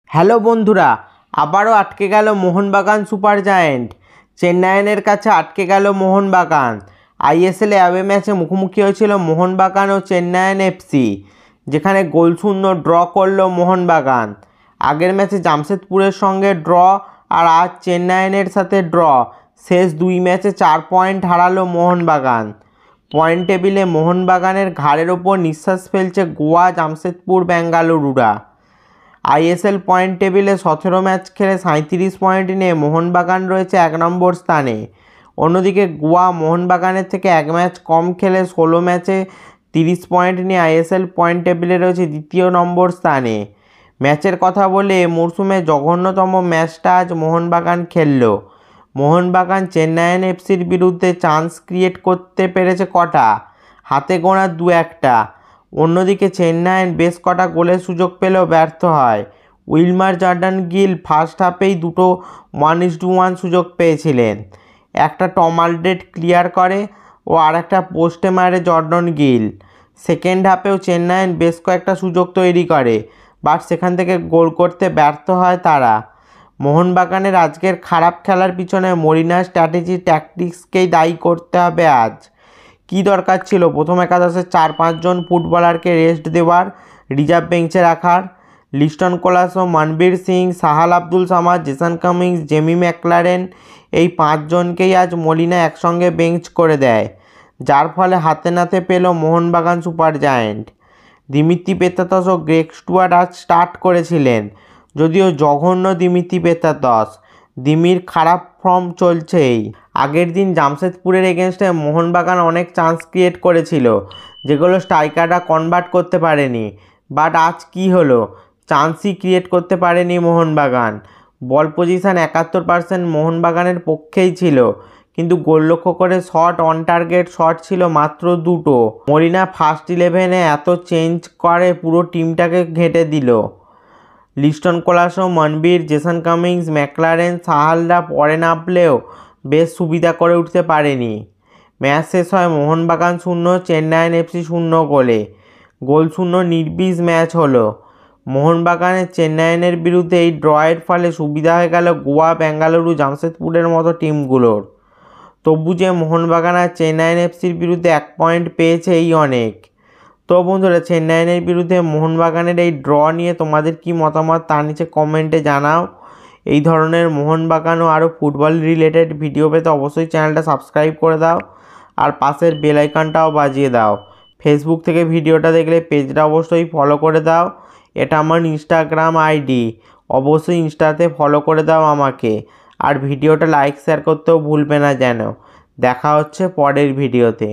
Hello বন্ধুরা, আবারও আটকে গেল মোহনবাগান সুপার জায়েন্ট। চেন্নাইয়ের কাছে আটকে গেল মোহনবাগান। আইএসএল অ্যাওয়ে ম্যাচে মুখোমুখি হয়েছিল মোহনবাগান ও চেন্নাইয়েন এফসি, যেখানে গোলশূন্য ড্র করল মোহনবাগান। আগের ম্যাচে জামশেদপুরের সঙ্গে ড্র, আর আজ চেন্নাইয়ের সাথে ড্র। শেষ দুই ম্যাচে 4 পয়েন্ট হারালো মোহনবাগান। পয়েন্ট টেবিলে মোহনবাগানের ঘাড়ের ওপর নিঃশ্বাস ফেলছে গোয়া, জামশেদপুর, বেঙ্গালুরুরা। আইএসএল পয়েন্ট টেবিলে 17 ম্যাচ খেলে 37 পয়েন্ট নিয়ে মোহনবাগান রয়েছে 1 নম্বর স্থানে। অন্যদিকে গোয়া মোহনবাগানের থেকে 1 ম্যাচ কম খেলে 16 ম্যাচে 30 পয়েন্ট নিয়ে আইএসএল পয়েন্ট টেবিলে রয়েছে 2 নম্বর স্থানে। ম্যাচের কথা বলে মরশুমে জঘন্যতম ম্যাচটা আজ মোহনবাগান খেলল। মোহনবাগান চেন্নাইয়েন এফসির বিরুদ্ধে চান্স ক্রিয়েট করতে পেরেছে কটা? হাতে গোনা 2-1টা। অন্যদিকে চেন্নাইয়ের বেশ কটা গোলের সুযোগ পেলেও ব্যর্থ হয়। উইলমার জর্ডান গিল ফার্স্ট হাফেই দুটো 1:1 সুযোগ পেয়েছিলেন। একটা টম আলড্রেড ক্লিয়ার করে ও আরেকটা পোস্টে মারে জর্ডান গিল। সেকেন্ড হাফেও চেন্নাইয়ের বেশ কয়েকটা সুযোগ তৈরি করে, বাট সেখান থেকে গোল করতে ব্যর্থ হয় তারা। মোহনবাগানের আজকের খারাপ খেলার পিছনে মরিনার ট্যাকটিক্সকেই দায়ী করতে হবে। আজ কী দরকার ছিল প্রথম একাদশের 4-5 জন ফুটবলারকে রেস্ট দেওয়ার, রিজার্ভ বেঞ্চে রাখার? Liston Colaco, Manvir Singh, Sahal Abdul Samad, Jason Cummings, Jamie Maclaren, এই 5 জনকেই আজ মলিনা একসঙ্গে বেঞ্চ করে দেয়, যার ফলে হাতে নাতে পেল Mohun Bagan super giant. Dimitri Petratos ও গ্রেগ স্টুয়ার্ট আজ স্টার্ট করেছিলেন, যদিও জঘন্য দিমিত্রি পেত্রাতস। দিমির খারাপ ফর্ম চলছেই। আগের দিন জামশেদপুরের এগেনস্টে মোহনবাগান অনেক চান্স ক্রিয়েট করেছিল, যেগুলো স্ট্রাইকাররা কনভার্ট করতে পারেনি। বাট আজ কি হলো? চান্সই ক্রিয়েট করতে পারেনি মোহনবাগান। বল পজিশন 71% মোহনবাগানের পক্ষেই ছিল, কিন্তু গোল লক্ষ্য করে শট, অন টার্গেট শট ছিল মাত্র 2টো। মলিনা ফার্স্ট 11-এ এত চেঞ্জ করে পুরো টিমটাকে ঘেঁটে দিল। Liston Colaco, Manvir, Jason Cummings, McLaren, সাহালরা পরে নামলেও বেশ সুবিধা করে উঠতে পারেনি। ম্যাচ শেষ হয় মোহনবাগান 0, চেন্নাইয়েন এফসি 0 গোলে। গোলশূন্য নির্বিষ ম্যাচ হলো। মোহনবাগানের চেন্নাইয়ের বিরুদ্ধে এই ড্রয়ের ফলে সুবিধা হয়ে গেল গোয়া, বেঙ্গালুরু, জামশেদপুরের মতো টিমগুলোর। তবু যে মোহনবাগান আর চেন্নাইয়েন এফসির বিরুদ্ধে 1 পয়েন্ট পেয়েছে, এই অনেক। তো বন্ধুরা, চেন্নাইয়ের বিরুদ্ধে মোহনবাগানের এই ড্র নিয়ে তোমাদের কি মতামত তা নিচে কমেন্টে জানাও। এই ধরনের মোহনবাগান ও আরও ফুটবল রিলেটেড ভিডিও পেতে অবশ্যই চ্যানেলটা সাবস্ক্রাইব করে দাও, আর পাশের বেল আইকনটাও বাজিয়ে দাও। ফেসবুক থেকে ভিডিওটা দেখলে পেজটা অবশ্যই ফলো করে দাও। এটা আমার ইনস্টাগ্রাম আইডি, অবশ্যই ইনস্টাতে ফলো করে দাও আমাকে। আর ভিডিওটা লাইক শেয়ার করতেও ভুলবে না যেন। দেখা হচ্ছে পরের ভিডিওতে।